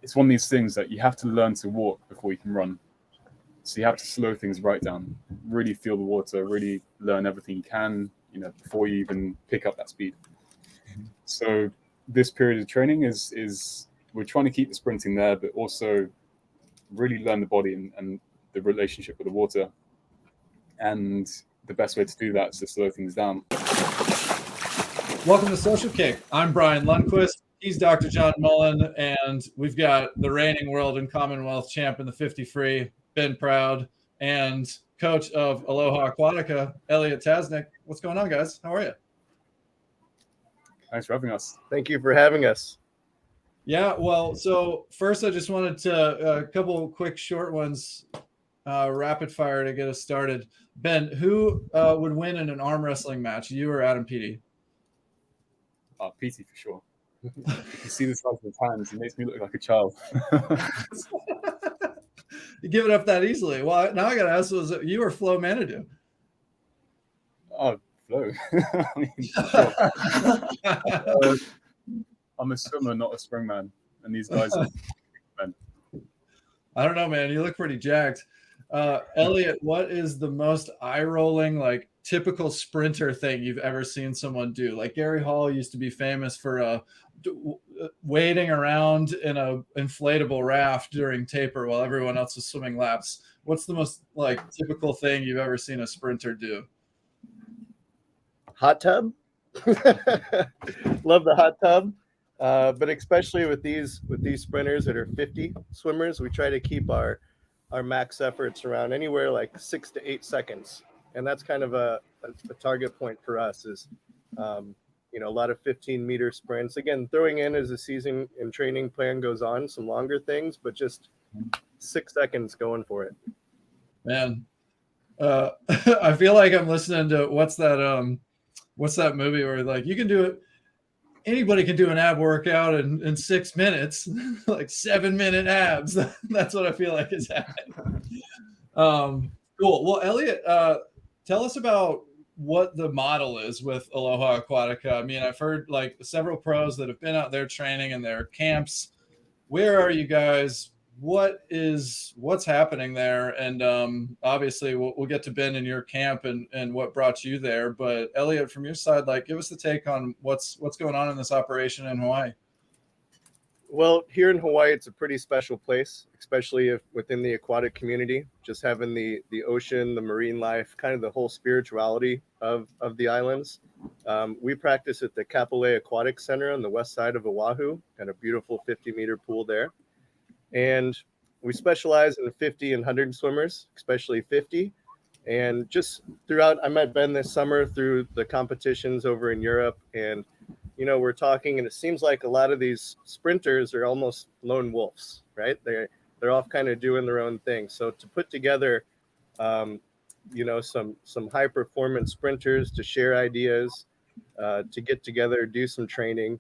it's one of these things that you have to learn to walk before you can run. So you have to slow things right down, really feel the water, really learn everything you can, before you even pick up that speed. So this period of training is we're trying to keep the sprinting there, but also really learn the body and the relationship with the water. And the best way to do that is to slow things down. Welcome to Social Kick. I'm Brian Lundquist. He's Dr. John Mullen, and we've got the reigning world and Commonwealth champ in the 50 free, Ben Proud, and coach of Aloha Aquatica, Elliot Ptasnik. What's going on, guys? How are you? Thanks for having us. Thank you for having us. Yeah, well, so first I just wanted to a couple quick short ones, rapid fire to get us started. Ben, who would win in an arm wrestling match, you or Adam Peaty? Peaty for sure. You see the size of his hands, it makes me look like a child. You give it up that easily. Well, now I got to ask, was it you or Flo Manitou? Oh, Flo. Sure. I'm a swimmer, not a springman, and these guys are men. I don't know, man. You look pretty jacked. Elliot, what is the most eye-rolling, like, typical sprinter thing you've ever seen someone do? Like, Gary Hall used to be famous for wading around in a inflatable raft during taper while everyone else was swimming laps. What's the most, like, typical thing you've ever seen a sprinter do? Hot tub. Love the hot tub. But especially with these sprinters that are 50 swimmers, we try to keep our max efforts around anywhere like 6 to 8 seconds. And that's kind of a target point for us is, a lot of 15-meter sprints. Again, throwing in as the season and training plan goes on, some longer things, but just 6 seconds going for it. Man, I feel like I'm listening to what's that movie where, like, you can do it. Anybody can do an ab workout in 6 minutes, like 7-minute abs. That's what I feel like is happening. Cool. Well, Elliot, tell us about what the model is with Aloha Aquatica. I mean, I've heard like several pros that have been out there training in their camps. Where are you guys? What's happening there? And obviously we'll get to Ben in your camp and what brought you there. But Elliot, from your side, like, give us the take on what's going on in this operation in Hawaii. Well, here in Hawaii, it's a pretty special place, especially if within the aquatic community, just having the ocean, the marine life, kind of the whole spirituality of the islands. We practice at the Kapolei Aquatic Center on the west side of Oahu, got a beautiful 50-meter pool there. And we specialize in 50 and 100 swimmers, especially 50. And just throughout, I met Ben this summer through the competitions over in Europe. And, we're talking, and it seems like a lot of these sprinters are almost lone wolves, right? They're off kind of doing their own thing. So to put together, some high performance sprinters to share ideas, to get together, do some training.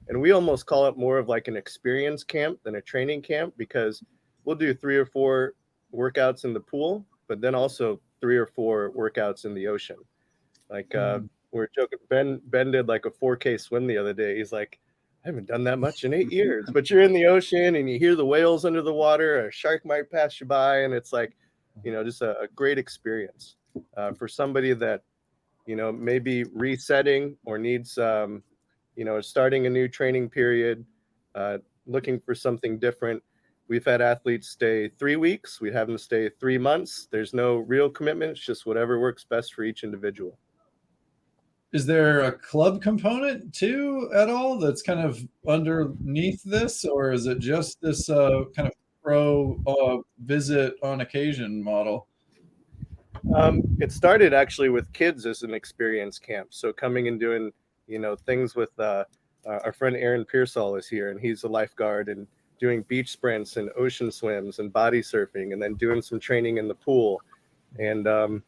And we almost call it more of like an experience camp than a training camp, because we'll do 3 or 4 workouts in the pool, but then also 3 or 4 workouts in the ocean. Like we're joking, Ben did like a 4K swim the other day. He's like, I haven't done that much in 8 years, but you're in the ocean and you hear the whales under the water, a shark might pass you by. And it's like, just a great experience for somebody that, maybe resetting or needs, starting a new training period, looking for something different. We've had athletes stay 3 weeks. We have them stay 3 months. There's no real commitment. It's just whatever works best for each individual. Is there a club component too at all that's kind of underneath this, or is it just this kind of pro visit on occasion model? It started actually with kids as an experience camp. So coming and doing, things with our friend Aaron Pearsall is here, and he's a lifeguard and doing beach sprints and ocean swims and body surfing, and then doing some training in the pool. And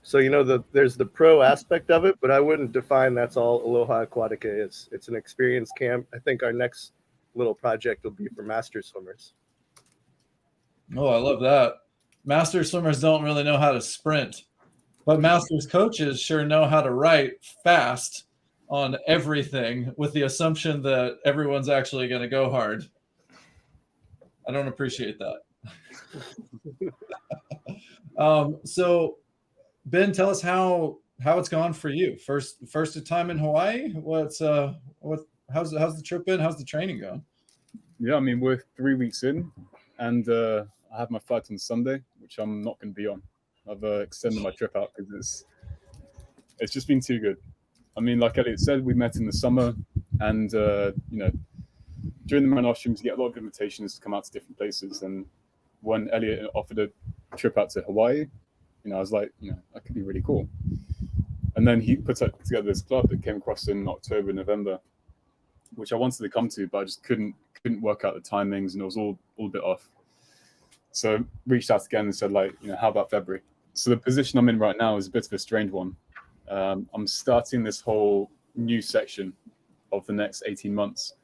so, there's the pro aspect of it, but I wouldn't define that's all Aloha Aquatica is. It's an experience camp. I think our next little project will be for master swimmers. Oh, I love that. Master swimmers don't really know how to sprint, but masters coaches sure know how to write fast on everything with the assumption that everyone's actually going to go hard. I don't appreciate that. So Ben, tell us how it's gone for you. First time in Hawaii. How's the trip been? How's the training going? Yeah, I mean, we're 3 weeks in, and I have my flight on Sunday, which I'm not going to be on. I've extended my trip out because it's just been too good. I mean, like Elliot said, we met in the summer, and during the Marine Ostriums, you get a lot of invitations to come out to different places. And when Elliot offered a trip out to Hawaii, I was like, that could be really cool. And then he put together this club that came across in October, November, which I wanted to come to, but I just couldn't work out the timings, and it was all a bit off. So reached out again and said, how about February? So the position I'm in right now is a bit of a strange one. I'm starting this whole new section of the next 18 months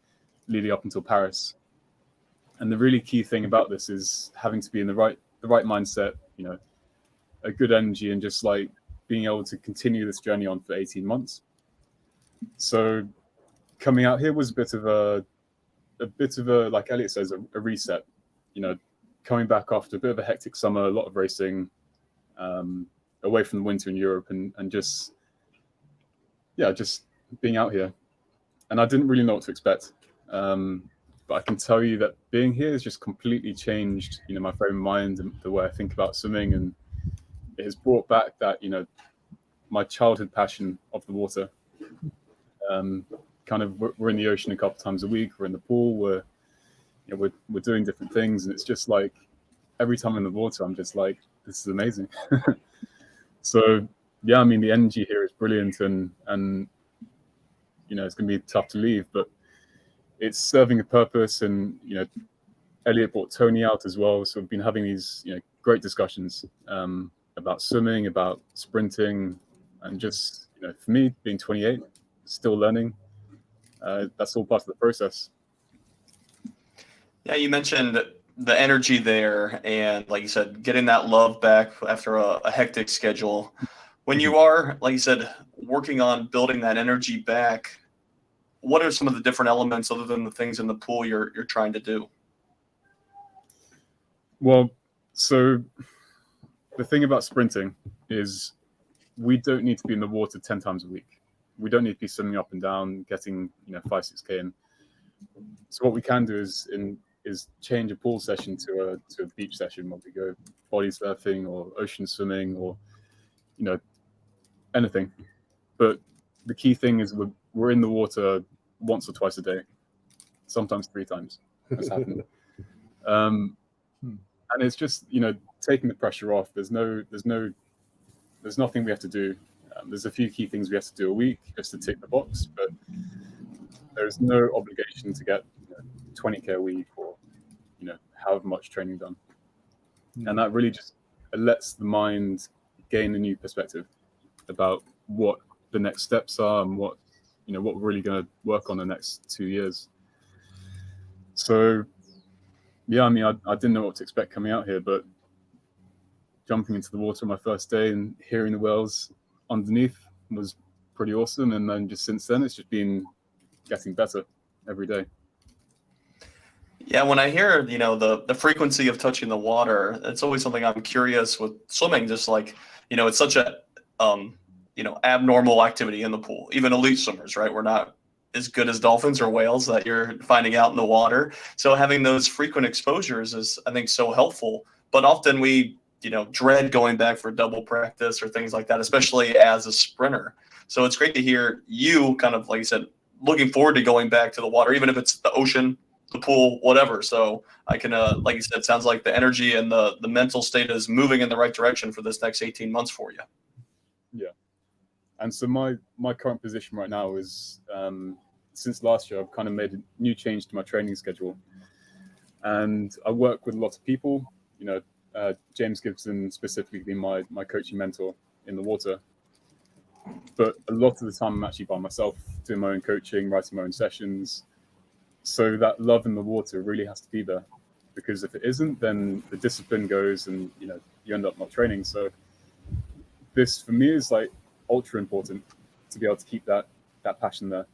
leading up until Paris. And the really key thing about this is having to be in the right mindset, a good energy, and just being able to continue this journey on for 18 months. So coming out here was a bit of a, like Elliot says, a reset, coming back after a bit of a hectic summer, a lot of racing, away from the winter in Europe, and just being out here. And I didn't really know what to expect. But I can tell you that being here has just completely changed, my frame of mind and the way I think about swimming. And it has brought back that, my childhood passion of the water. We're in the ocean a couple times a week. We're in the pool. We're doing different things. And it's just every time I'm in the water, I'm just like, this is amazing. So, yeah, I mean, the energy here is brilliant, and it's going to be tough to leave, but it's serving a purpose. And Elliot brought Tony out as well, so we've been having these great discussions about swimming, about sprinting, and just for me, being 28, still learning, that's all part of the process. Yeah, you mentioned the energy there, and like you said, getting that love back after a hectic schedule. When you are, like you said, working on building that energy back, what are some of the different elements other than the things in the pool you're trying to do? Well, so the thing about sprinting is we don't need to be in the water 10 times a week. We don't need to be swimming up and down, getting 5-6K in. So what we can do is change a pool session to a beach session where we go body surfing or ocean swimming or anything. But the key thing is we're in the water once or twice a day, sometimes 3 times. That's happened. And it's just taking the pressure off. There's nothing we have to do. There's a few key things we have to do a week just to tick the box, but there's no obligation to get 20K a week or however much training done. And that really just lets the mind gain a new perspective about what the next steps are and what we're really going to work on the next 2 years. So yeah, I mean, I didn't know what to expect coming out here, but jumping into the water on my first day and hearing the whales underneath was pretty awesome. And then just since then, it's just been getting better every day. Yeah, when I hear, the frequency of touching the water, it's always something I'm curious with swimming, just it's such a, abnormal activity in the pool. Even elite swimmers, right? We're not as good as dolphins or whales that you're finding out in the water. So having those frequent exposures is, I think, so helpful. But often we, dread going back for double practice or things like that, especially as a sprinter. So it's great to hear you kind of, like you said, looking forward to going back to the water, even if it's the ocean, the pool, whatever. So I can, like you said, it sounds like the energy and the mental state is moving in the right direction for this next 18 months for you. Yeah. And so my current position right now is, since last year, I've kind of made a new change to my training schedule. And I work with a lot of people, James Gibson specifically being my coaching mentor in the water. But a lot of the time I'm actually by myself doing my own coaching, writing my own sessions. So that love in the water really has to be there, because if it isn't, then the discipline goes and you end up not training. So this for me is ultra important to be able to keep that passion there.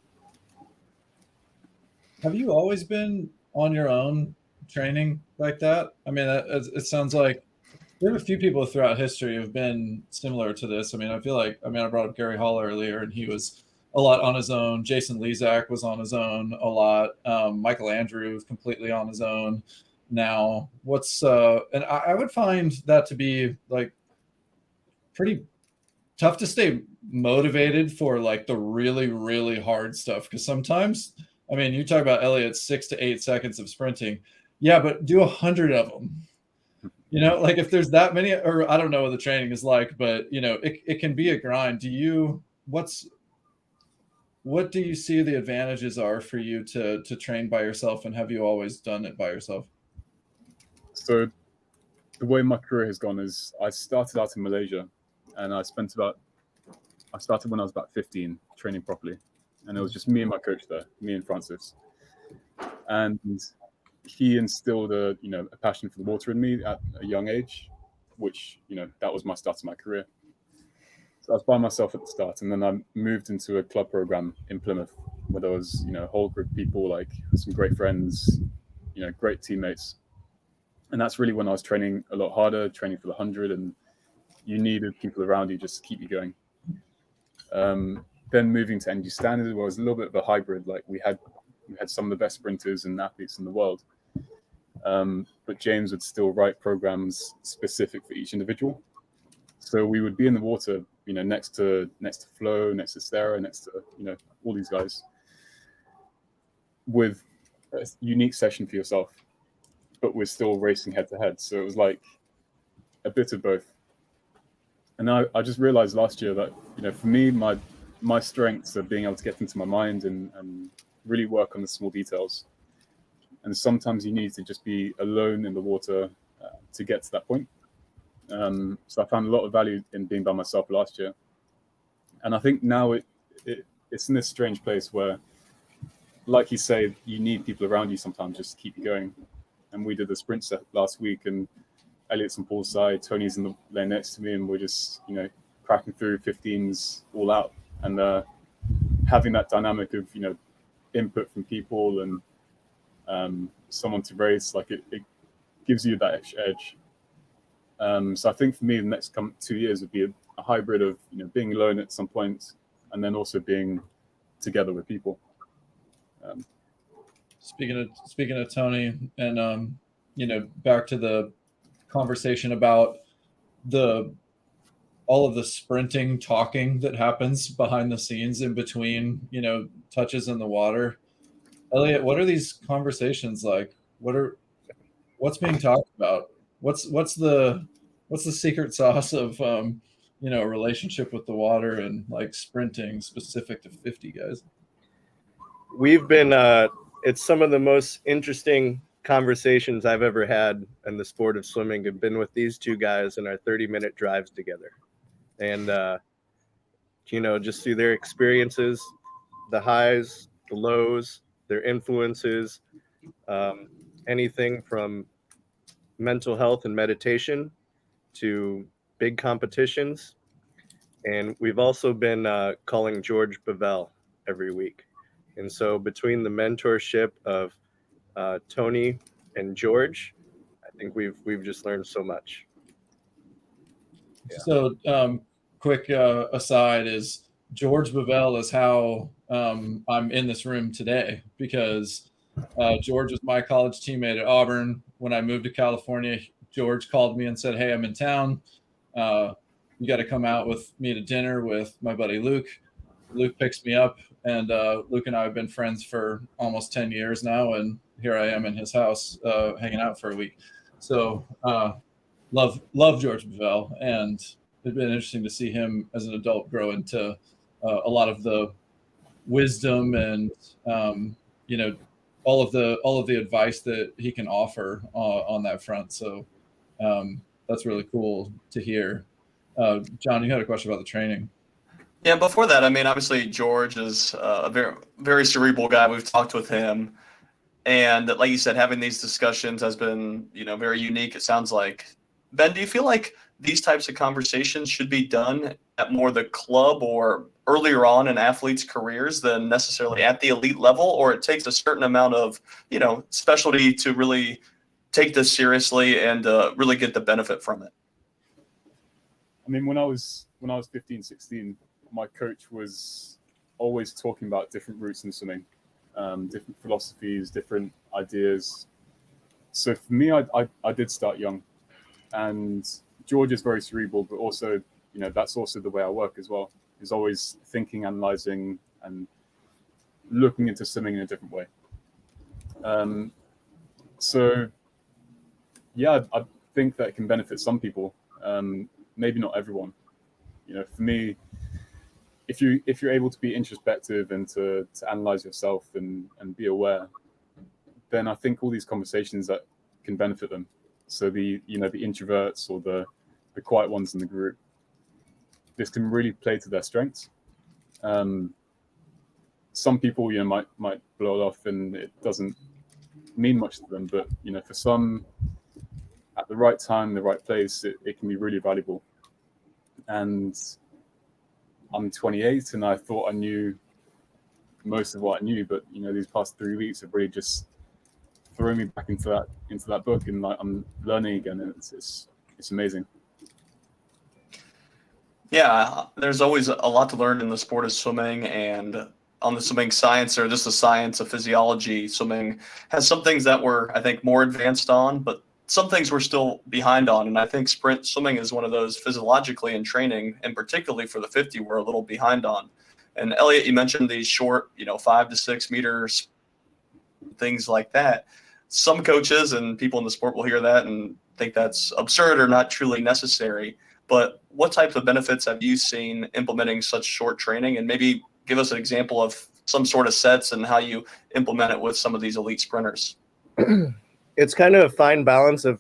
Have you always been on your own training like that? I mean, it sounds like we have a few people throughout history who've been similar to this. I mean, I feel like, I brought up Gary Hall earlier, and he was a lot on his own. Jason Lezak was on his own a lot. Michael Andrew was completely on his own now. And I would find that to be like pretty tough to stay motivated for like the really, really hard stuff. Because sometimes, I mean, you talk about Elliot's 6 to 8 seconds of sprinting. Yeah, but do 100 of them. You know, like if there's that many, or I don't know what the training is like, but you know, it can be a grind. What do you see the advantages are for you to train by yourself, and have you always done it by yourself? So the way my career has gone is I started out in Malaysia, and I started when I was about 15 training properly, and it was just me and my coach there, me and Francis, and he instilled a passion for the water in me at a young age, which, that was my start of my career. So I was by myself at the start, and then I moved into a club program in Plymouth where there was, a whole group of people, like some great friends, great teammates. And that's really when I was training a lot harder, training for the 100, and you needed people around you just to keep you going. Then moving to NG Standard was a little bit of a hybrid. Like we had some of the best sprinters and athletes in the world. But James would still write programs specific for each individual. So we would be in the water, next to Flo, next to Sarah, next to, all these guys, with a unique session for yourself, but we're still racing head to head. So it was like a bit of both. And I just realized last year that, for me, my strengths are being able to get into my mind and really work on the small details. And sometimes you need to just be alone in the water to get to that point. So I found a lot of value in being by myself last year. And I think now it's in this strange place where, like you say, you need people around you sometimes just to keep you going. And we did the sprint set last week, and Elliot's on Paul's side, Tony's in the lane next to me, and we're just, cracking through 15s all out. And having that dynamic of, input from people and someone to race, like it gives you that extra edge. So I think for me, the next 2 years would be a hybrid of, being alone at some point, and then also being together with people. Speaking of Tony, and back to the conversation about all of the sprinting talking that happens behind the scenes in between, touches in the water. Elliot, what are these conversations like? What's being talked about? What's the secret sauce of a relationship with the water and like sprinting specific to 50 guys? We've been it's some of the most interesting conversations I've ever had in the sport of swimming have been with these two guys in our 30-minute drives together. And just through their experiences, the highs, the lows, their influences, anything from mental health and meditation to big competitions. And we've also been calling George Bavell every week. And so between the mentorship of Tony and George, I think we've just learned so much. Yeah. So quick aside is George Bavell is how I'm in this room today, because George was my college teammate at Auburn. When I moved to California, George called me and said, "Hey, I'm in town. You got to come out with me to dinner with my buddy Luke." Luke picks me up, and Luke and I have been friends for almost 10 years now, and here I am in his house hanging out for a week. So love George Bavell, and it's been interesting to see him as an adult grow into a lot of the wisdom and all of the advice that he can offer on that front. So that's really cool to hear. John, you had a question about the training. Yeah, before that, obviously George is a very, very cerebral guy. We've talked with him, and like you said, having these discussions has been, very unique. It sounds like. Ben, do you feel like these types of conversations should be done at more the club or earlier on in athletes' careers than necessarily at the elite level, or it takes a certain amount of, specialty to really take this seriously and really get the benefit from it? I mean, when I was 15, 16, my coach was always talking about different routes in swimming, different philosophies, different ideas. So for me, I did start young, and George is very cerebral, but also, you know, that's also the way I work as well. Is always thinking, analyzing, and looking into swimming in a different way. So yeah, I think that it can benefit some people, maybe not everyone. You know, for me, if you're able to be introspective and to analyze yourself and be aware, then I think all these conversations that can benefit them. So the introverts or the quiet ones in the group, this can really play to their strengths. Some people, you know, might blow it off and it doesn't mean much to them, but you know, for some, at the right time, the right place, it can be really valuable. And I'm 28, and I thought I knew most of what I knew, but you know, these past 3 weeks have really just thrown me back into that book, and like, I'm learning again, and it's amazing. Yeah, there's always a lot to learn in the sport of swimming, and on the swimming science, or just the science of physiology, swimming has some things that we're, I think, more advanced on, but some things we're still behind on. And I think sprint swimming is one of those physiologically in training, and particularly for the 50, we're a little behind on. And Elliot, you mentioned these short, 5 to 6 meters, things like that. Some coaches and people in the sport will hear that and think that's absurd or not truly necessary. But what types of benefits have you seen implementing such short training? And maybe give us an example of some sort of sets and how you implement it with some of these elite sprinters. It's kind of a fine balance of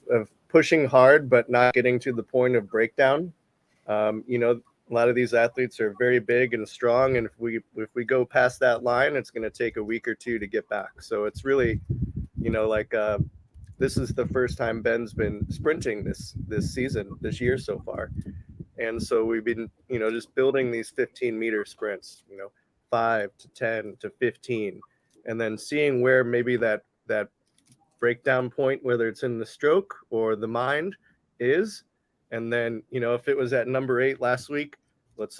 pushing hard, but not getting to the point of breakdown. A lot of these athletes are very big and strong, and if we go past that line, it's going to take a week or two to get back. So it's really, this is the first time Ben's been sprinting this season, this year so far. And so we've been, just building these 15-meter sprints, 5 to 10 to 15, and then seeing where maybe that breakdown point, whether it's in the stroke or the mind, is. And then, if it was at number 8 last week, let's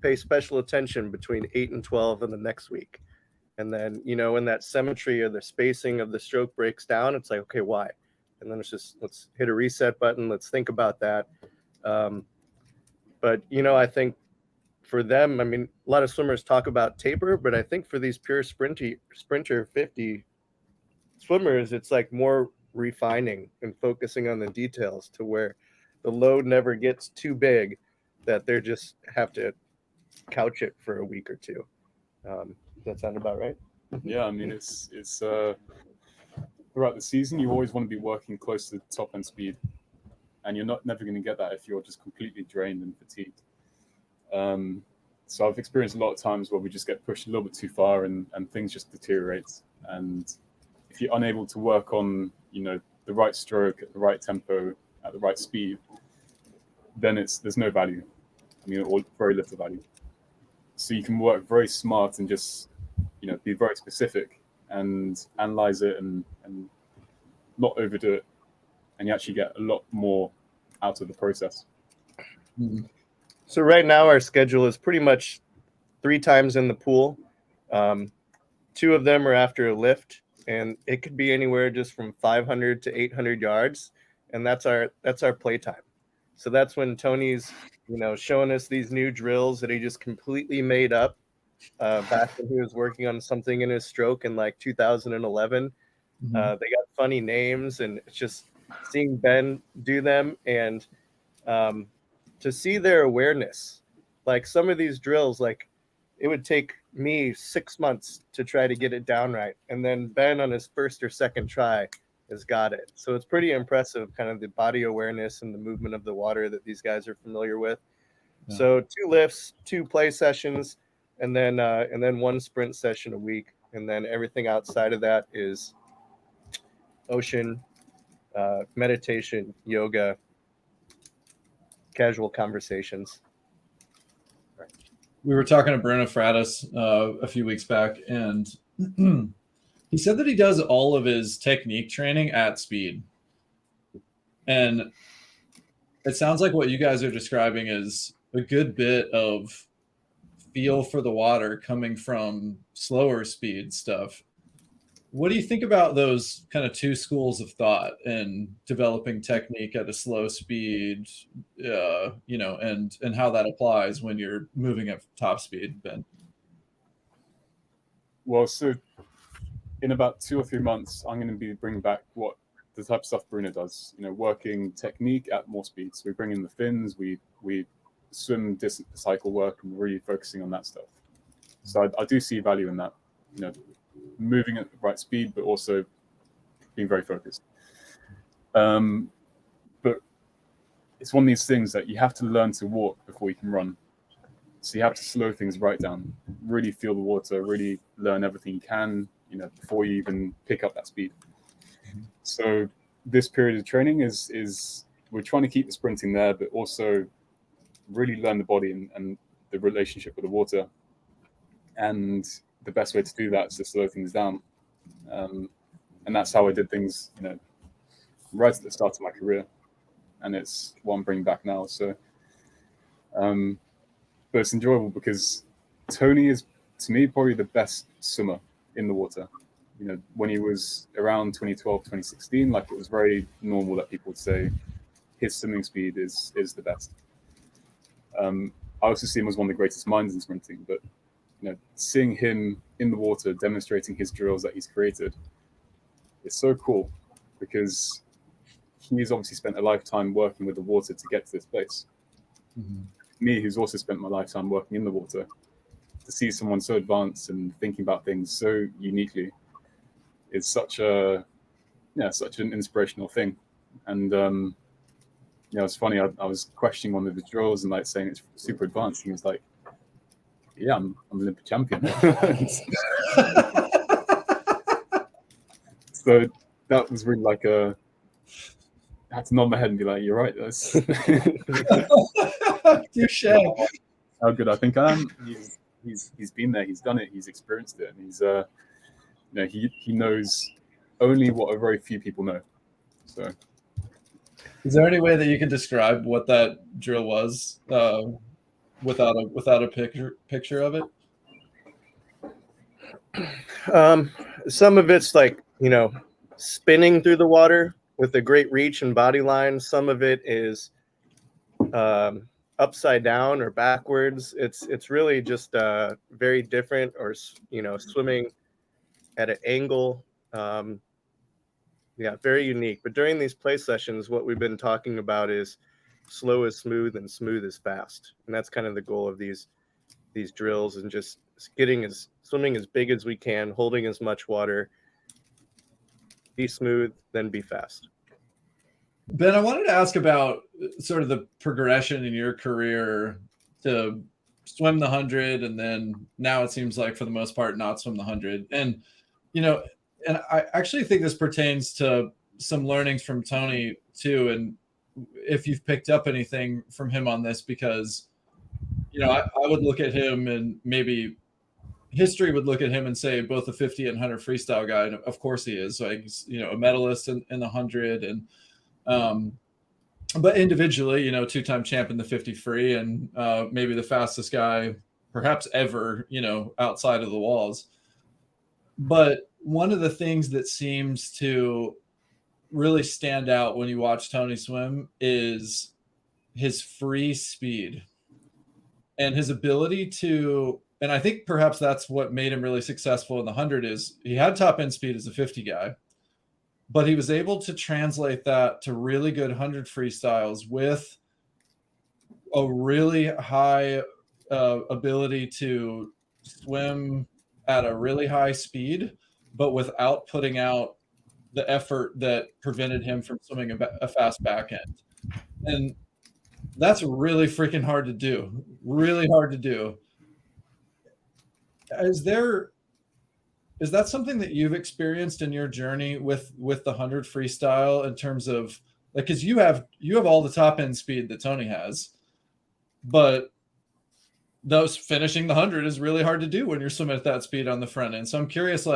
pay special attention between 8 and 12 in the next week. And then, when that symmetry or the spacing of the stroke breaks down, it's like, okay, why? And then let's hit a reset button. Let's think about that. But, I think for them, I mean, a lot of swimmers talk about taper, but I think for these pure sprinter 50 swimmers, it's like more refining and focusing on the details to where the load never gets too big that they just have to couch it for a week or two. Does that sound about right? Yeah, I mean, it's throughout the season, you always want to be working close to top end speed, and you're never going to get that if you're just completely drained and fatigued. So I've experienced a lot of times where we just get pushed a little bit too far and things just deteriorate. And if you're unable to work on, the right stroke at the right tempo at the right speed, then there's no value. I mean, or very little value. So you can work very smart and just, be very specific and analyze it and not overdo it. And you actually get a lot more out of the process. Mm-hmm. So right now our schedule is pretty much 3 times in the pool. 2 of them are after a lift, and it could be anywhere just from 500 to 800 yards. And that's our play time. So that's when Tony's, showing us these new drills that he just completely made up back when he was working on something in his stroke in like 2011. Mm-hmm. They got funny names, and it's just seeing Ben do them and to see their awareness. Like some of these drills, like it would take me 6 months to try to get it down right. And then Ben on his first or second try has got it. So it's pretty impressive, kind of the body awareness and the movement of the water that these guys are familiar with. Yeah. So 2 lifts, 2 play sessions, and then 1 sprint session a week. And then everything outside of that is ocean, meditation, yoga, casual conversations. We were talking to Bruno Fratis a few weeks back, and He said that he does all of his technique training at speed. And it sounds like what you guys are describing is a good bit of feel for the water coming from slower speed stuff. What do you think about those kind of two schools of thought and developing technique at a slow speed, and how that applies when you're moving at top speed, Ben? Well, so in about 2 or 3 months, I'm going to be bringing back what the type of stuff Bruno does, working technique at more speed. So we bring in the fins, we swim distance cycle work, and we're really focusing on that stuff. So I do see value in that, moving at the right speed, but also being very focused. But it's one of these things that you have to learn to walk before you can run. So you have to slow things right down, really feel the water, really learn everything you can, before you even pick up that speed. So this period of training is we're trying to keep the sprinting there, but also really learn the body and the relationship with the water. And the best way to do that is to slow things down. And that's how I did things, right at the start of my career. And it's what I'm bringing back now. So, but it's enjoyable because Tony is, to me, probably the best swimmer in the water. When he was around 2012, 2016, it was very normal that people would say his swimming speed is the best. I also see him as one of the greatest minds in sprinting, but seeing him in the water demonstrating his drills that he's created, it's so cool because he's obviously spent a lifetime working with the water to get to this place. Mm-hmm. Me, who's also spent my lifetime working in the water, to see someone so advanced and thinking about things so uniquely is such an inspirational thing. And it's funny, I was questioning one of the drills and saying it's super advanced, and he was like, yeah, I'm Olympic champion. So that was really I had to nod my head and be like, you're right, that's how good I think I am. He's been there, he's done it, he's experienced it, and he's he knows only what a very few people know. So is there any way that you can describe what that drill was without a picture of it? Some of it's spinning through the water with a great reach and body line. Some of it is upside down or backwards. It's really just very different, or swimming at an angle. Very unique. But during these play sessions, what we've been talking about is slow is smooth and smooth is fast, and that's kind of the goal of these drills, and just swimming as big as we can, holding as much water, be smooth, then be fast. Ben, I wanted to ask about sort of the progression in your career to swim the 100, and then now it seems like for the most part not swim the 100. And and I actually think this pertains to some learnings from Tony too, and if you've picked up anything from him on this, because I would look at him, and maybe history would look at him and say both a 50 and 100 freestyle guy, and of course he is. So a medalist in the 100, and but individually, 2-time champ in the 50 free, and maybe the fastest guy perhaps ever, outside of the walls. But one of the things that seems to really stand out when you watch Tony swim is his free speed and his ability to, and I think perhaps that's what made him really successful in the 100, is he had top end speed as a 50 guy, but he was able to translate that to really good 100 freestyles with a really high ability to swim at a really high speed, but without putting out the effort that prevented him from swimming a fast back end. And that's really freaking hard to do. Really hard to do. Is that something that you've experienced in your journey with the 100 freestyle, in terms of because you have all the top end speed that Tony has, but those finishing the 100 is really hard to do when you're swimming at that speed on the front end. So I'm curious,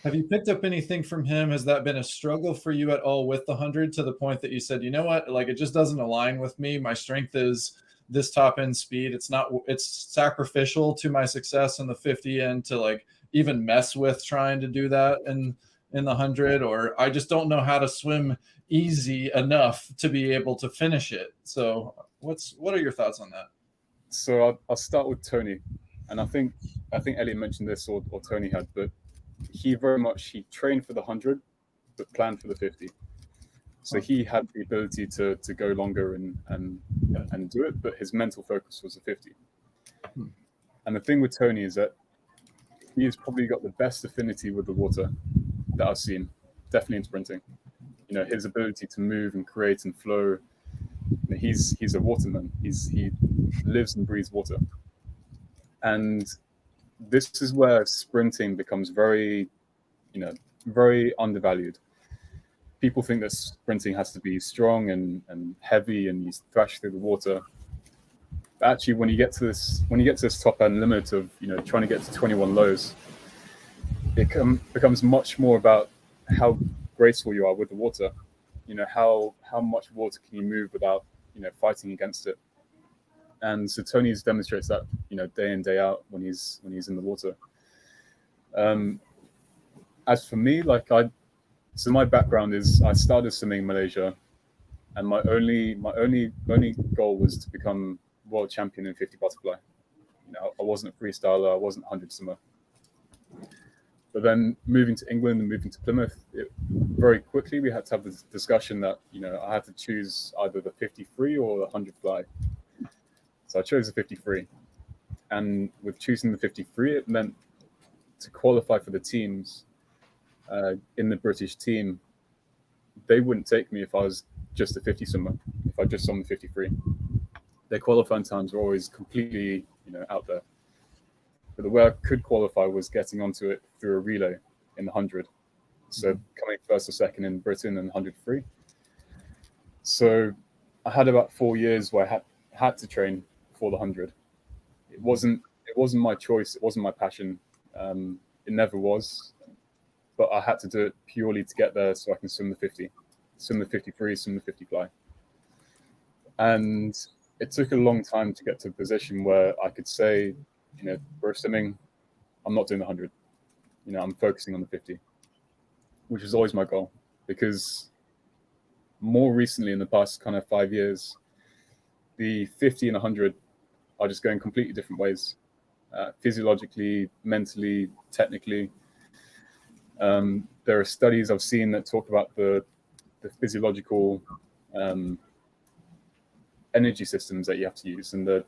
Have you picked up anything from him? Has that been a struggle for you at all with the 100, to the point that you said, you know what, like it just doesn't align with me. My strength is this top end speed. It's sacrificial to my success in the 50, and to like even mess with trying to do that in the 100, or I just don't know how to swim easy enough to be able to finish it. So what are your thoughts on that? So I'll start with Tony, and I think Elliot mentioned this, or Tony had, but he trained for the 100, but planned for the 50. So he had the ability to go longer and do it, but his mental focus was the 50. And the thing with Tony is that he's probably got the best affinity with the water that I've seen, definitely in sprinting. You know, his ability to move and create and flow. He's a waterman. He lives and breathes water. And this is where sprinting becomes very undervalued. People think that sprinting has to be strong and heavy, and you thrash through the water. But actually, when you get to this top end limit of trying to get to 21 lows, it becomes much more about how graceful you are with the water. How much water can you move without fighting against it. And so Tony demonstrates that day in, day out when he's in the water. As for me, so my background is I started swimming in Malaysia, and my only goal was to become world champion in 50 butterfly. I wasn't a freestyler, I wasn't a 100 swimmer. But then moving to England and moving to Plymouth, very quickly we had to have this discussion that I had to choose either the 50 free or the 100 fly. So I chose the 50 free, and with choosing the 50 free, it meant to qualify for the teams. In the British team, they wouldn't take me if I was just a 50 swimmer, if I just swum the 50 free. Their qualifying times were always completely out there. But the way I could qualify was getting onto it through a relay in the 100. So coming first or second in Britain and 100 free. So I had about 4 years where I had to train for the 100. It wasn't my choice. It wasn't my passion. It never was. But I had to do it purely to get there so I can swim the 50 free, swim the 50 fly. And it took a long time to get to a position where I could say, for swimming, I'm not doing the 100. I'm focusing on the 50, which is always my goal. Because more recently, in the past kind of 5 years, the 50 and 100 are just going completely different ways, physiologically, mentally, technically. There are studies I've seen that talk about the physiological energy systems that you have to use, and the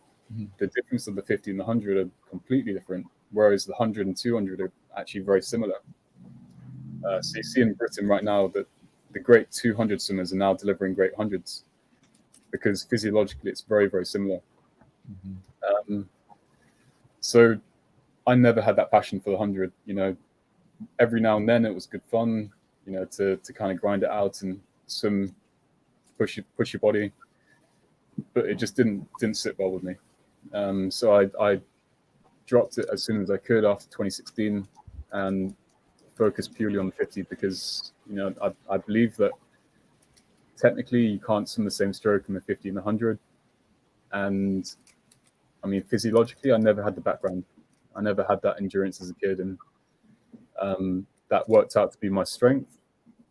difference of the 50 and the 100 are completely different, whereas the 100 and 200 are actually very similar. So you see in Britain right now that the great 200 swimmers are now delivering great hundreds, because physiologically it's very, very similar. So I never had that passion for the 100. Every now and then it was good fun, to kind of grind it out and swim, push your body, but it just didn't sit well with me. So I dropped it as soon as I could after 2016 and focused purely on the 50, because I believe that technically you can't swim the same stroke in the 50 and the 100. And I mean, physiologically, I never had the background. I never had that endurance as a kid, and that worked out to be my strength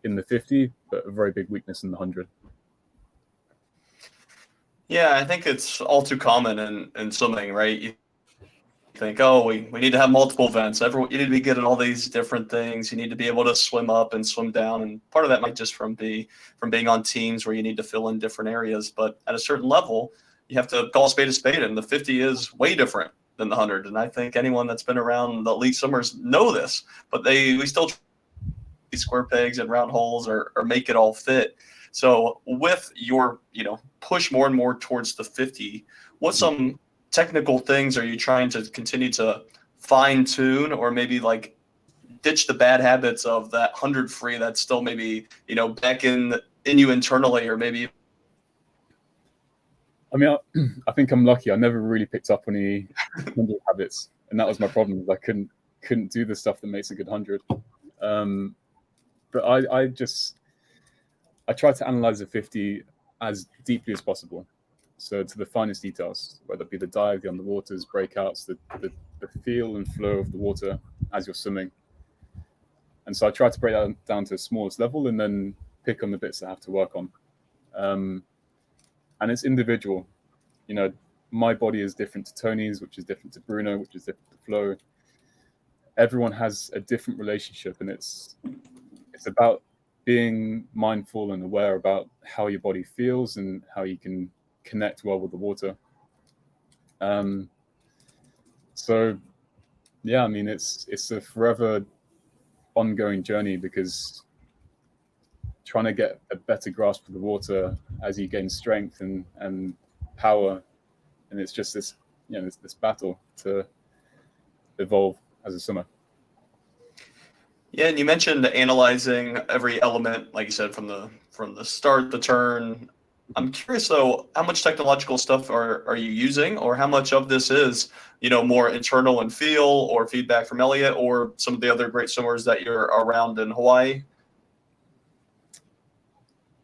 in the 50, but a very big weakness in the 100. Yeah, I think it's all too common in swimming, right? You think, oh, we need to have multiple events. You need to be good at all these different things. You need to be able to swim up and swim down. And part of that might just from being on teams where you need to fill in different areas. But at a certain level, you have to call a spade, and the 50 is way different than the 100. And I think anyone that's been around the elite swimmers know this, but we still these square pegs and round holes or make it all fit. So with your, push more and more towards the 50, what some technical things are you trying to continue to fine tune, or maybe like ditch the bad habits of that 100 free that's still maybe, back in you internally, or maybe? I mean, I think I'm lucky. I never really picked up any 100 habits, and that was my problem. I couldn't do the stuff that makes a good 100. But I try to analyze the 50 as deeply as possible. So to the finest details, whether it be the dive, the underwaters, breakouts, the feel and flow of the water as you're swimming. And so I try to break that down to the smallest level and then pick on the bits I have to work on. And it's individual. You know, my body is different to Tony's, which is different to Bruno, which is different to Flo. Everyone has a different relationship, and it's about being mindful and aware about how your body feels and how you can connect well with the water. So yeah, I mean, it's a forever ongoing journey, because trying to get a better grasp of the water as you gain strength and power, and it's just this, you know, this battle to evolve as a swimmer. Yeah, and you mentioned analyzing every element, like you said, from the start, the turn. I'm curious though, how much technological stuff are you using, or how much of this is, you know, more internal and feel, or feedback from Elliot or some of the other great swimmers that you're around in Hawaii?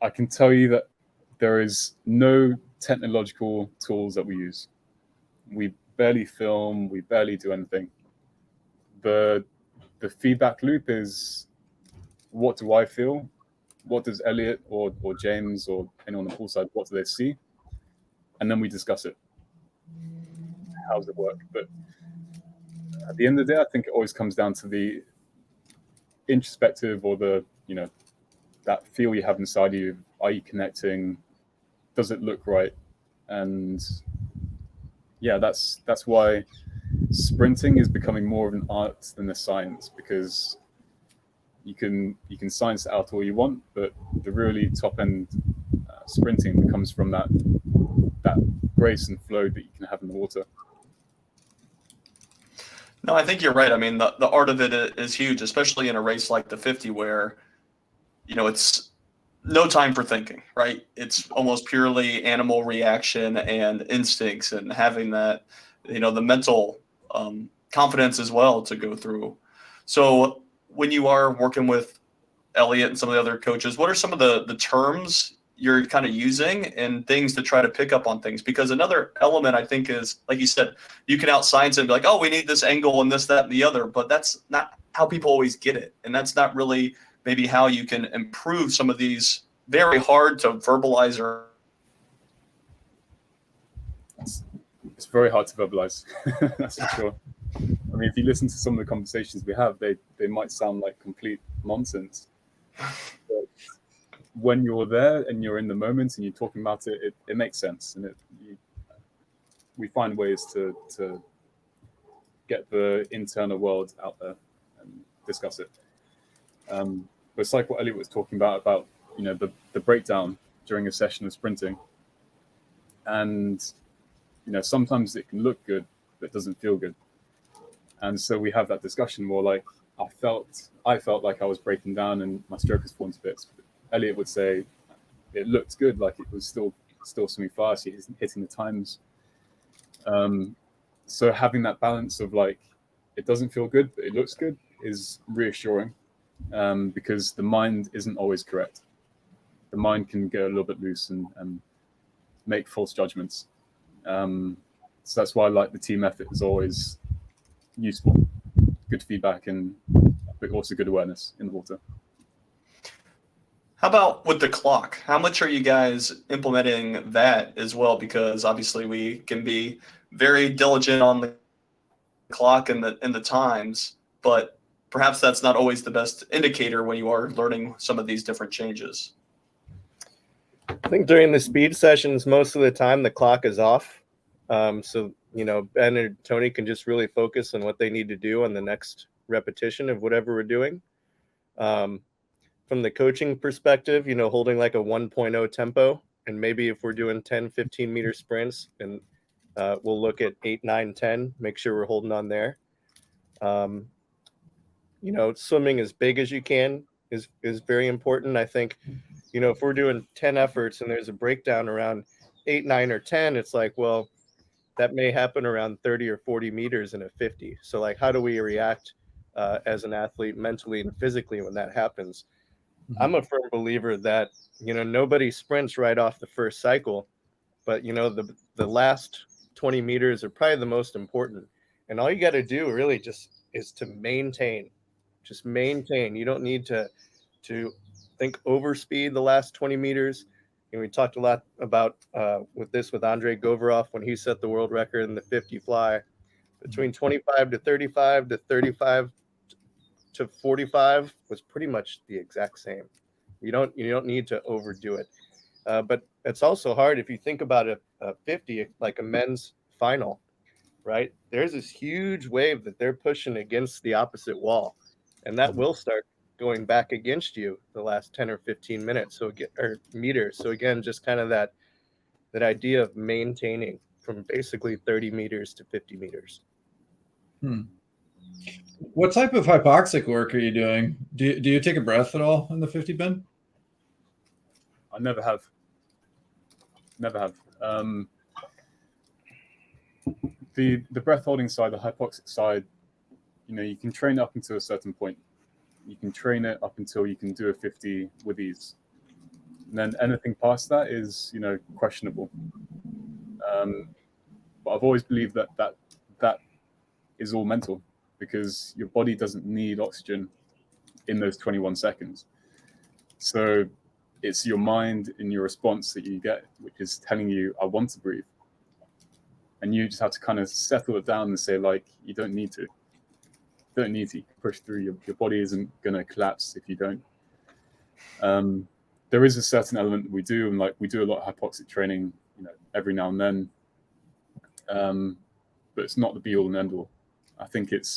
I can tell you that there is no technological tools that we use. We barely film, we barely do anything. The feedback loop is, what do I feel? What does Elliot or James or anyone on the pool side, what do they see? And then we discuss it. How does it work? But at the end of the day, I think it always comes down to the introspective, or the, you know, that feel you have inside you. Are you connecting? Does it look right? And yeah, that's why sprinting is becoming more of an art than a science, because you can science it out all you want, but the really top end sprinting comes from that grace and flow that you can have in the water. No, I think you're right. I mean, the art of it is huge, especially in a race like the 50, where, you know, it's no time for thinking, right? It's almost purely animal reaction and instincts, and having that, you know, the mental confidence as well to go through. So when you are working with Elliot and some of the other coaches, what are some of the terms you're kind of using and things to try to pick up on things? Because another element, I think, is, like you said, you can out science and be like, oh, we need this angle and this, that, and the other, but that's not how people always get it. And that's not really maybe how you can improve some of these very hard to verbalize. Or it's very hard to verbalize. That's for sure. I mean, if you listen to some of the conversations we have, they might sound like complete nonsense. But when you're there and you're in the moment and you're talking about it, it makes sense. And we find ways to get the internal world out there and discuss it. But it's like what Elliot was talking about, you know, the breakdown during a session of sprinting. And, you know, sometimes it can look good, but it doesn't feel good. And so we have that discussion where, like, I felt like I was breaking down and my stroke was falling to bits. But Elliot would say it looked good, like it was still swimming fast, he's hitting the times. So having that balance of, like, it doesn't feel good, but it looks good, is reassuring, because the mind isn't always correct. The mind can get a little bit loose and make false judgments. So that's why, like, the team effort is always useful, good feedback, but also good awareness in the water. How about with the clock? How much are you guys implementing that as well? Because obviously we can be very diligent on the clock and the times, but perhaps that's not always the best indicator when you are learning some of these different changes. I think during the speed sessions, most of the time the clock is off. So, you know, Ben and Tony can just really focus on what they need to do on the next repetition of whatever we're doing. From the coaching perspective, you know, holding like a 1.0 tempo, and maybe if we're doing 10, 15 meter sprints, and we'll look at 8, 9, 10, make sure we're holding on there. You know, swimming as big as you can is very important. I think, you know, if we're doing 10 efforts and there's a breakdown around 8, 9, or 10, it's like, well, that may happen around 30 or 40 meters in a 50. So, like, how do we react as an athlete, mentally and physically, when that happens. I'm a firm believer that, you know, nobody sprints right off the first cycle, but, you know, the last 20 meters are probably the most important. And all you got to do really just is to maintain. Just maintain. You don't need to think overspeed the last 20 meters. And we talked a lot about with Andrei Govorov when he set the world record in the 50 fly. Between 25 to 35 to 35 to 45 was pretty much the exact same. You don't need to overdo it. But it's also hard if you think about a 50, like a men's final, right? There's this huge wave that they're pushing against the opposite wall, and that will start going back against you the last 10 or 15 minutes. So meters. So again, just kind of that idea of maintaining from basically 30 meters to 50 meters. What type of hypoxic work are you doing? Do you take a breath at all in the 50 bin? I never have. The breath holding side, the hypoxic side, you know, you can train up until a certain point. You can train it up until you can do a 50 with ease. And then anything past that is, you know, questionable. But I've always believed that is all mental, because your body doesn't need oxygen in those 21 seconds. So it's your mind in your response that you get, which is telling you, I want to breathe. And you just have to kind of settle it down and say, like, you don't need to. You don't need to push through. Your body isn't going to collapse if you don't. There is a certain element that we do, and like we do a lot of hypoxic training, you know, every now and then. But it's not the be all and end all. I think it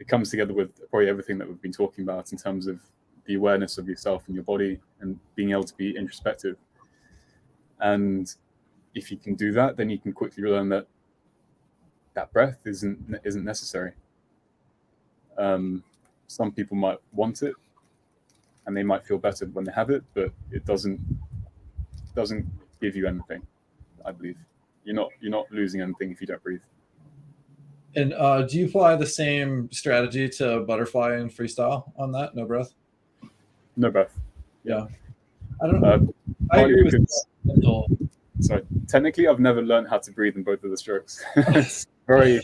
comes together with probably everything that we've been talking about in terms of the awareness of yourself and your body and being able to be introspective. And if you can do that, then you can quickly learn that breath isn't necessary. Some people might want it and they might feel better when they have it, but it doesn't give you anything, I believe. You're not losing anything if you don't breathe. And do you apply the same strategy to butterfly and freestyle on that? No breath? No breath. Yeah. I don't know. I agree with mental. So technically, I've never learned how to breathe in both of the strokes. It's very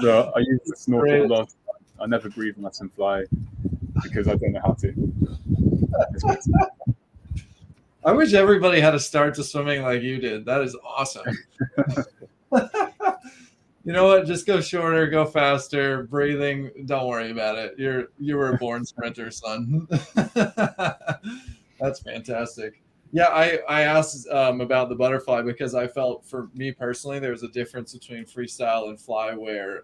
so I use the snorkel a lot. I never breathe unless I'm fly because I don't know how to. I wish everybody had a start to swimming like you did. That is awesome. You know what? Just go shorter, go faster. Breathing, don't worry about it. You were a born sprinter, son. That's fantastic. Yeah, I asked about the butterfly because I felt, for me personally, there was a difference between freestyle and fly where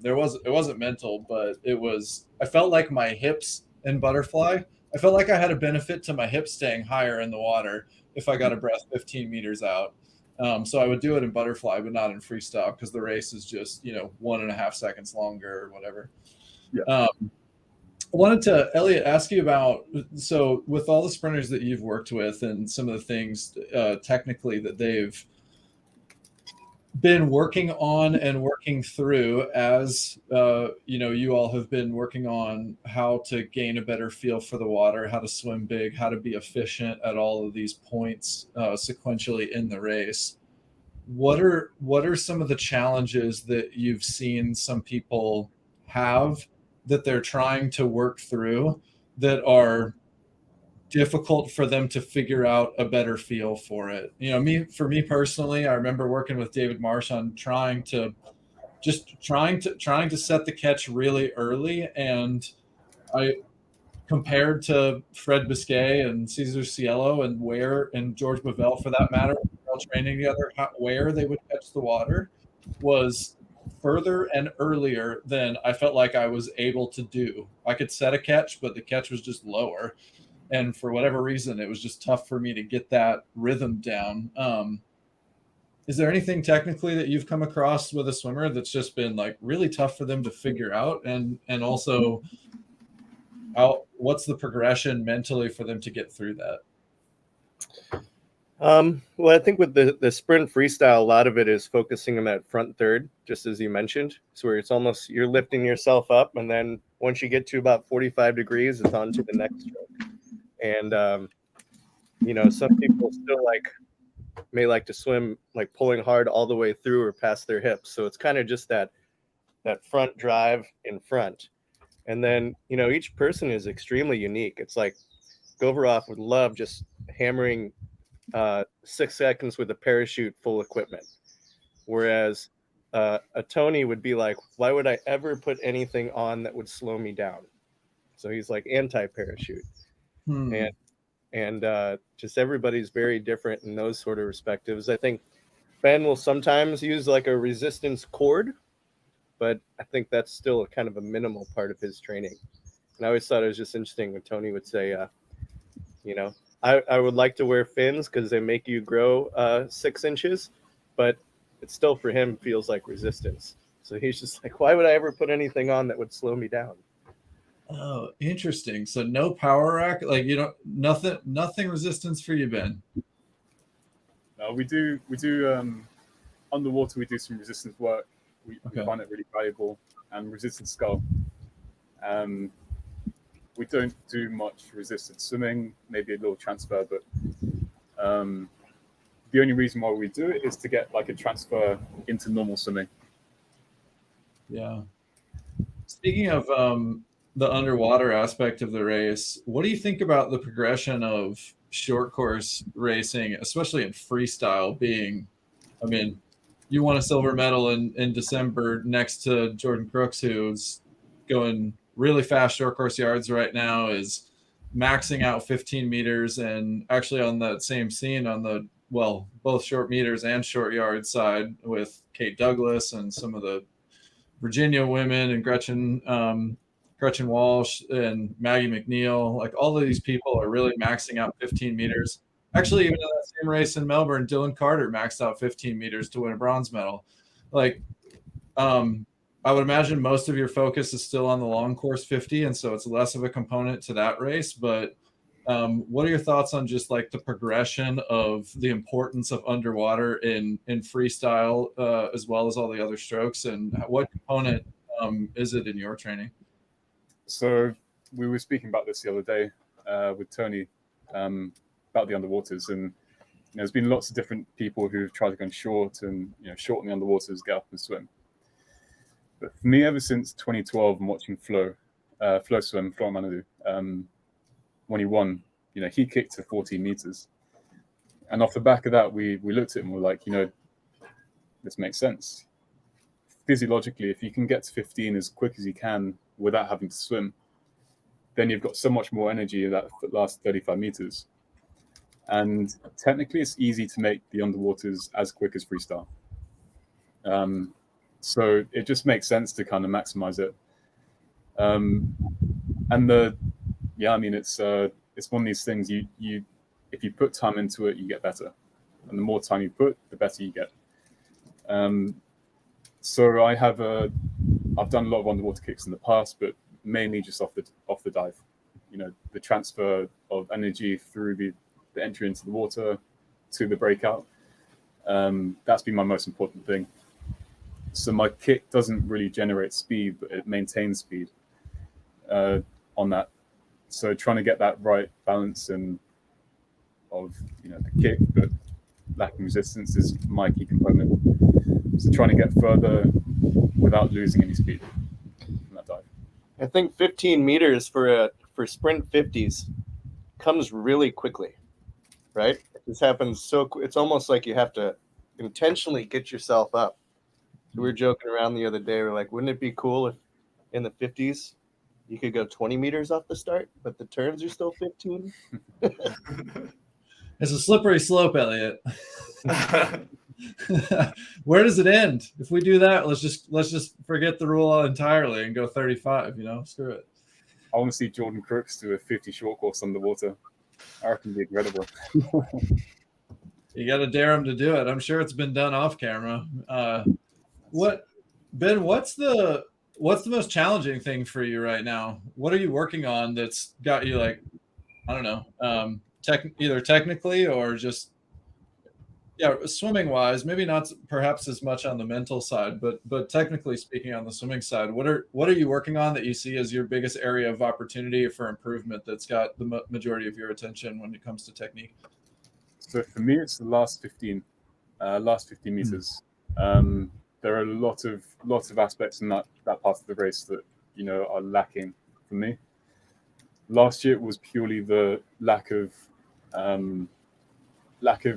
it wasn't mental, but I felt like my hips in butterfly, I felt like I had a benefit to my hips staying higher in the water if I got a breath 15 meters out. So I would do it in butterfly, but not in freestyle because the race is just, 1.5 seconds longer or whatever. Yeah. I wanted to, Elliot, ask you about, so with all the sprinters that you've worked with and some of the things technically that they've been working on and working through as, you all have been working on how to gain a better feel for the water, how to swim big, how to be efficient at all of these points sequentially in the race. What are some of the challenges that you've seen some people have that they're trying to work through that are difficult for them to figure out a better feel for it? For me personally, I remember working with David Marsh on trying to set the catch really early. And I compared to Fred Biscay and Cesar Cielo and George Bavell for that matter, all training together, where they would catch the water was further and earlier than I felt like I was able to do. I could set a catch, but the catch was just lower. And for whatever reason, it was just tough for me to get that rhythm down. Is there anything technically that you've come across with a swimmer that's just been like really tough for them to figure out? And also, what's the progression mentally for them to get through that? Well, I think with the sprint freestyle, a lot of it is focusing on that front third, just as you mentioned. So where it's almost you're lifting yourself up, and then once you get to about 45 degrees, it's on to the next stroke. And you know, some people still may like to swim like pulling hard all the way through or past their hips. So it's kind of just that front drive in front. And then, you know, each person is extremely unique. It's like Govorov would love just hammering 6 seconds with a parachute full equipment. Whereas a Tony would be like, why would I ever put anything on that would slow me down? So he's like anti-parachute. And just everybody's very different in those sort of perspectives. I think Ben will sometimes use like a resistance cord, but I think that's still a kind of a minimal part of his training. And I always thought it was just interesting when Tony would say, you know, I would like to wear fins because they make you grow 6 inches, but it still for him feels like resistance. So he's just like, why would I ever put anything on that would slow me down? Oh, interesting. So no power rack, like you don't nothing resistance for you, Ben. No, we do underwater. We do some resistance work. We find it really valuable, and resistance scull. We don't do much resistance swimming, maybe a little transfer, but the only reason why we do it is to get like a transfer into normal swimming. Yeah. Speaking of the underwater aspect of the race, what do you think about the progression of short course racing, especially in freestyle being, I mean, you won a silver medal in December next to Jordan Crooks, who's going really fast short course yards right now, is maxing out 15 meters, and actually on that same scene on the, well, both short meters and short yard side with Kate Douglas and some of the Virginia women and Gretchen Walsh and Maggie McNeil, like all of these people are really maxing out 15 meters. Actually, even in that same race in Melbourne, Dylan Carter maxed out 15 meters to win a bronze medal. Like, I would imagine most of your focus is still on the long course 50, and so it's less of a component to that race. But what are your thoughts on just like the progression of the importance of underwater in freestyle, as well as all the other strokes, and what component is it in your training? So we were speaking about this the other day with Tony about the underwaters, and there's been lots of different people who've tried to go short and shorten the underwaters, get up and swim. But for me, ever since 2012, I'm watching Flo swim, Flo Manadu. When he won, he kicked to 14 meters, and off the back of that, we looked at him and we're like, this makes sense. Physiologically, if you can get to 15 as quick as you can without having to swim, then you've got so much more energy in that last 35 meters. And technically, it's easy to make the underwaters as quick as freestyle. So it just makes sense to kind of maximize it. It's one of these things. You if you put time into it, you get better, and the more time you put, the better you get. So I've done a lot of underwater kicks in the past, but mainly just off the dive. The transfer of energy through the entry into the water to the breakout. That's been my most important thing. So my kick doesn't really generate speed, but it maintains speed on that. So trying to get that right balance of the kick, but lacking resistance is my key component. So trying to get further without losing any speed in that dive. I think 15 meters for sprint 50s comes really quickly, right? This happens it's almost like you have to intentionally get yourself up. We were joking around the other day. We're like, wouldn't it be cool if in the 50s you could go 20 meters off the start, but the turns are still 15? It's a slippery slope, Elliot. Where does it end? If we do that, let's just forget the rule entirely and go 35. Screw it. I want to see Jordan Crooks do a 50 short course underwater. I reckon it'd be incredible. You got to dare him to do it. I'm sure it's been done off camera. Ben? What's the most challenging thing for you right now? What are you working on that's got you like, I don't know, either technically or just Yeah, swimming wise, maybe not perhaps as much on the mental side, but technically speaking on the swimming side, what are you working on that you see as your biggest area of opportunity for improvement that's got the majority of your attention when it comes to technique? So for me, it's the last 15 meters. There are lots of aspects in that part of the race that, you know, are lacking for me. Last year it was purely the lack of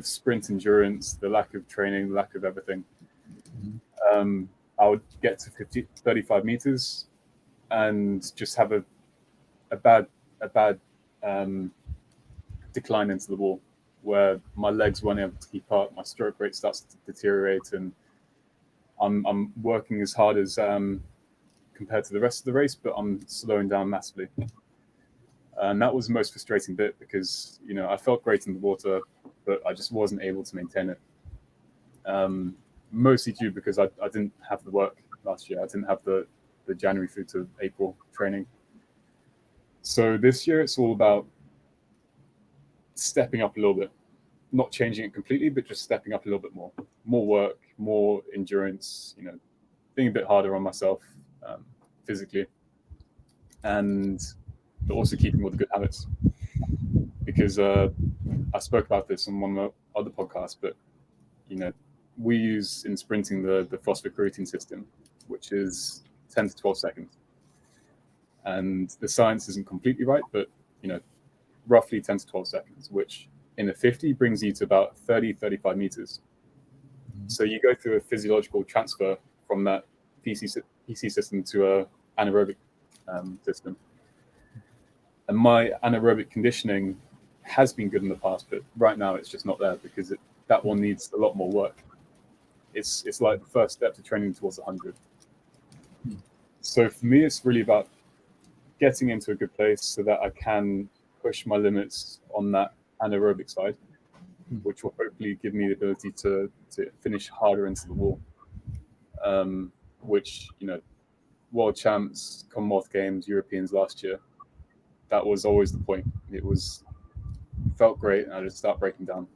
sprint endurance, the lack of training, the lack of everything. I would get to 35 meters and just have a bad decline into the wall, where my legs weren't able to keep up, my stroke rate starts to deteriorate, and I'm working as hard as compared to the rest of the race, but I'm slowing down massively. And that was the most frustrating bit, because, you know, I felt great in the water, but I just wasn't able to maintain it. Mostly due because I didn't have the work last year. I didn't have the January through to April training. So this year it's all about stepping up a little bit, not changing it completely, but just stepping up a little bit more work, more endurance, you know, being a bit harder on myself physically, and but also keeping all the good habits. Because I spoke about this on one of my other podcasts, but, you know, we use in sprinting the phosphocreatine system, which is 10 to 12 seconds. And the science isn't completely right, but, you know, roughly 10 to 12 seconds, which in a 50 brings you to about 35 meters. So you go through a physiological transfer from that PC system to a anaerobic system. And my anaerobic conditioning has been good in the past, but right now it's just not there, because that one needs a lot more work. It's like the first step to training towards 100. So for me, it's really about getting into a good place so that I can push my limits on that anaerobic side, which will hopefully give me the ability to finish harder into the wall. Which, you know, world champs, Commonwealth Games, Europeans last year, that was always the point. It felt great, and I just start breaking down.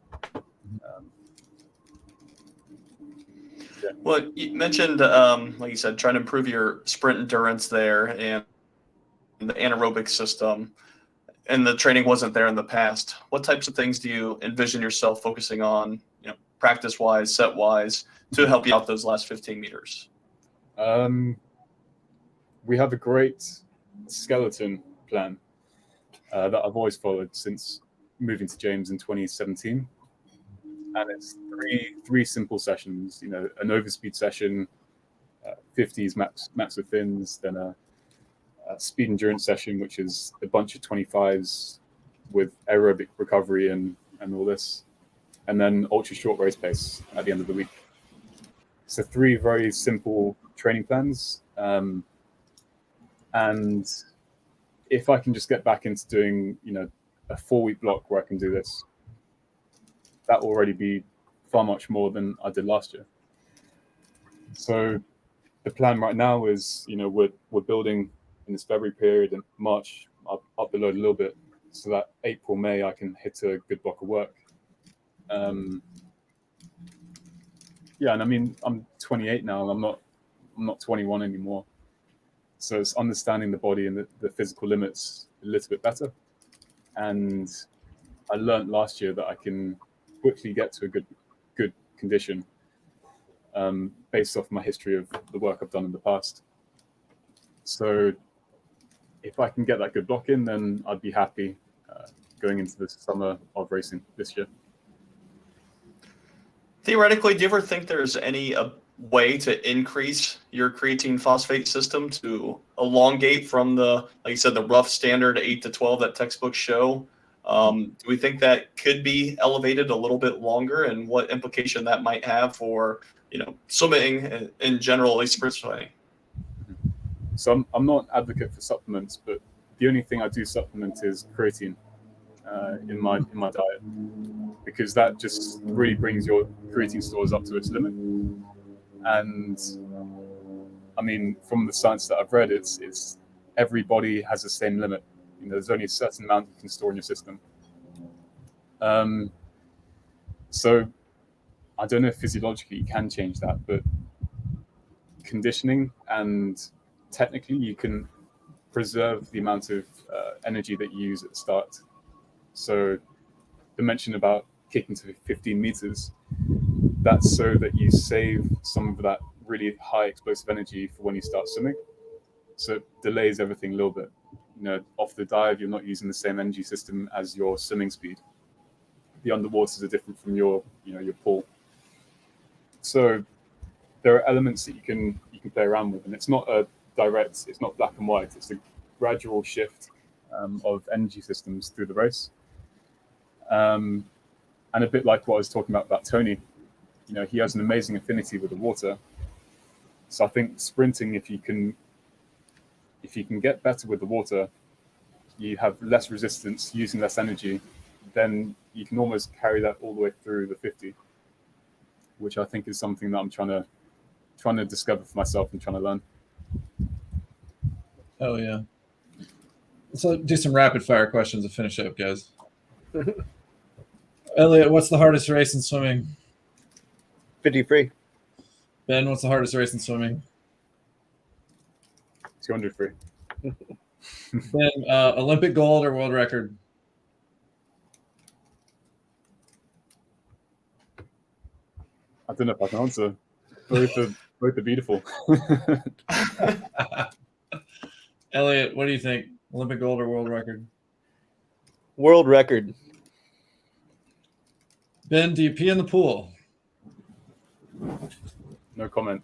Yeah. Well, you mentioned, like you said, trying to improve your sprint endurance there and the anaerobic system, and the training wasn't there in the past. What types of things do you envision yourself focusing on, you know, practice-wise, set-wise, to help you out those last 15 meters? We have a great skeleton plan that I've always followed since moving to James in 2017. And it's three simple sessions, you know, an overspeed session, 50s max with fins, then a speed endurance session, which is a bunch of 25s with aerobic recovery and all this, and then ultra short race pace at the end of the week. So 3 very simple training plans. And if I can just get back into doing, you know, a 4-week block where I can do this, that will already be far much more than I did last year. So the plan right now is, you know, we're building in this February period, and March I'll up the load a little bit, so that April, May I can hit a good block of work. Yeah, and I mean, I'm 28 now, and I'm not 21 anymore. So it's understanding the body and the physical limits a little bit better. And I learned last year that I can quickly get to a good condition based off my history of the work I've done in the past. So if I can get that good block in, then I'd be happy going into the summer of racing this year. Theoretically, do you ever think there's any way to increase your creatine phosphate system to elongate from the, like you said, the rough standard 8 to 12 that textbooks show? Do we think that could be elevated a little bit longer, and what implication that might have for, you know, swimming in general, at least sprint swimming? So I'm not an advocate for supplements, but the only thing I do supplement is creatine in my diet, because that just really brings your creatine stores up to its limit. And I mean, from the science that I've read, it's every body has the same limit. You know, there's only a certain amount you can store in your system. So I don't know if physiologically you can change that, but conditioning and technically you can preserve the amount of energy that you use at the start. So the mention about kicking to 15 meters, that's so that you save some of that really high explosive energy for when you start swimming. So it delays everything a little bit. You know, off the dive, you're not using the same energy system as your swimming speed. The underwaters are different from your pool. So there are elements that you can play around with, and it's not it's not black and white. It's a gradual shift of energy systems through the race. And a bit like what I was talking about Tony, you know, he has an amazing affinity with the water. So I think sprinting, if you can get better with the water, you have less resistance, using less energy, then you can almost carry that all the way through the 50, which I think is something that I'm trying to discover for myself and trying to learn. Oh yeah. So do some rapid fire questions to finish up, guys. Elliot, what's the hardest race in swimming? 50 free. Ben, what's the hardest race in swimming? 200 free. Ben, Olympic gold or world record? I don't know if I can answer. Both are beautiful. Elliot, what do you think? Olympic gold or world record? World record. Ben, do you pee in the pool? No comment.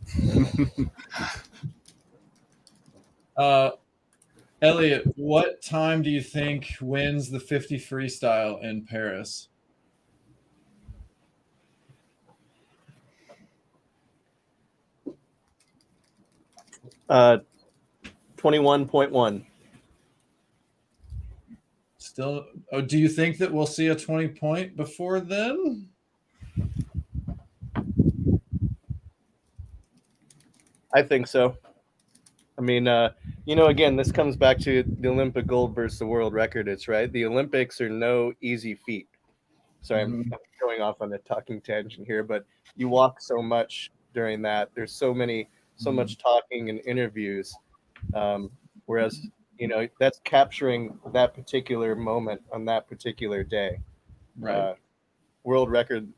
Elliot, what time do you think wins the 50 freestyle in Paris? Uh, 21.1. Still, oh, do you think that we'll see a 20-point before then? I think so. I mean, again, this comes back to the Olympic gold versus the world record. It's right. The Olympics are no easy feat. Sorry, I'm going off on a talking tangent here, but you walk so much during that. There's so much talking and interviews. Whereas, that's capturing that particular moment on that particular day. Right. World record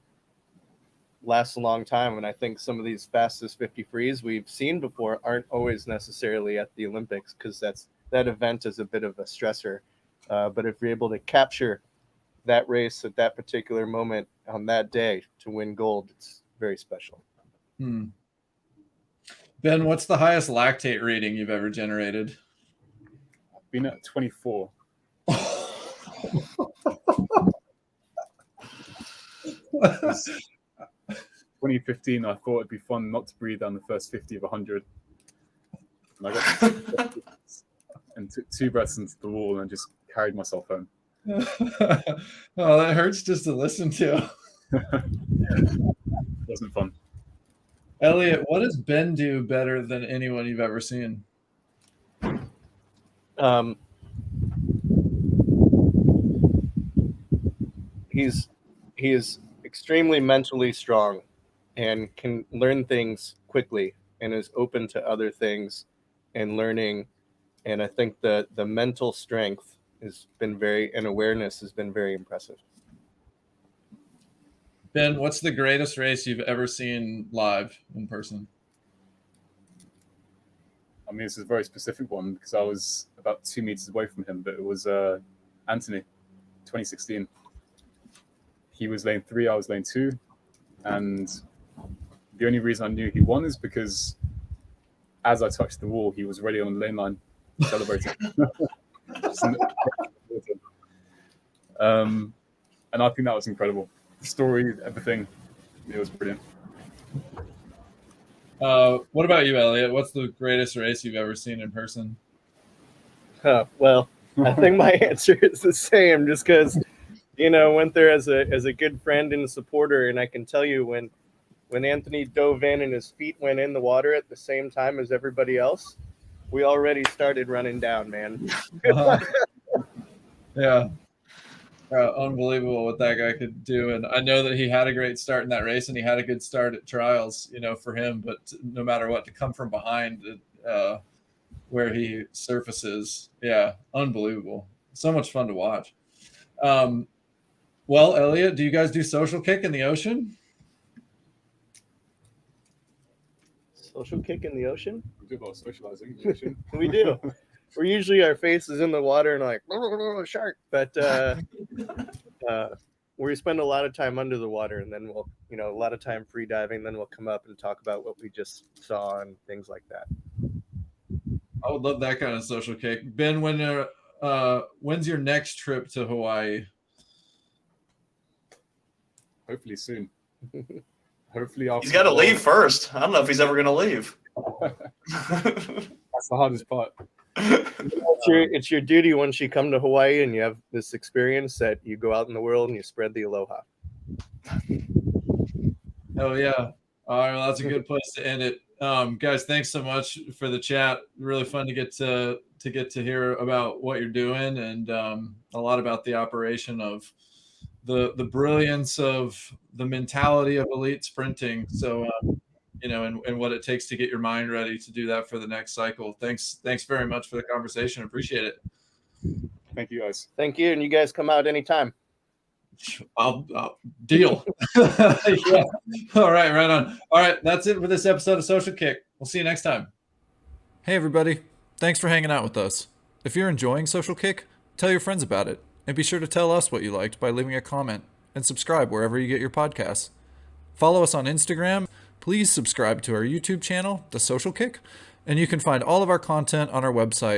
lasts a long time, and I think some of these fastest 50 frees we've seen before aren't always necessarily at the Olympics, because that event is a bit of a stressor. But if you're able to capture that race at that particular moment on that day to win gold, it's very special. Ben, what's the highest lactate reading you've ever generated? I've been at 24. 2015, I thought it'd be fun not to breathe down the first 50 of 100. And I got and took 2 breaths into the wall and just carried myself home. Oh, that hurts just to listen to. It wasn't fun. Elliot, what does Ben do better than anyone you've ever seen? He is extremely mentally strong and can learn things quickly and is open to other things and learning. And I think the mental strength and awareness has been very impressive. Ben, what's the greatest race you've ever seen live in person? I mean, this is a very specific one because I was about 2 meters away from him, but it was Anthony, 2016. He was lane 3, I was lane 2. And the only reason I knew he won is because as I touched the wall, he was already on the lane line celebrating. And I think that was incredible. The story, everything, it was brilliant. What about you, Elliot? What's the greatest race you've ever seen in person? Well, I think my answer is the same, just because, went there as a good friend and a supporter, and I can tell you when Anthony dove in and his feet went in the water at the same time as everybody else, we already started running down, man. Yeah. Unbelievable what that guy could do. And I know that he had a great start in that race, and he had a good start at trials, you know, for him. But no matter what, to come from behind where he surfaces, yeah, unbelievable. So much fun to watch. Well, Elliot, do you guys do social kick in the ocean? Social kick in the ocean? We do a lot of socializing in the ocean. We do. We're usually our face is in the water and like shark, but we spend a lot of time under the water, and then we'll, you know, a lot of time free diving. Then we'll come up and talk about what we just saw and things like that. I would love that kind of social kick. Ben, when's your next trip to Hawaii? Hopefully soon. Hopefully after. He's got to leave first. I don't know if he's ever going to leave. That's the hardest part. It's your duty once you come to Hawaii and you have this experience that you go out in the world and you spread the aloha. Oh yeah. All right, well, that's a good place to end it. Guys, thanks so much for the chat. Really fun to get to hear about what you're doing, and a lot about the operation of the brilliance of the mentality of elite sprinting. So you know, and what it takes to get your mind ready to do that for the next cycle. Thanks very much for the conversation. Appreciate it. Thank you, guys. Thank you, and you guys come out anytime. I'll deal. Yeah. All right, right on. All right, that's it for this episode of Social Kick. We'll see you next time. Hey everybody, thanks for hanging out with us. If you're enjoying Social Kick, tell your friends about it, and be sure to tell us what you liked by leaving a comment, and subscribe wherever you get your podcasts. Follow us on Instagram. Please subscribe to our YouTube channel, The Social Kick, and you can find all of our content on our website,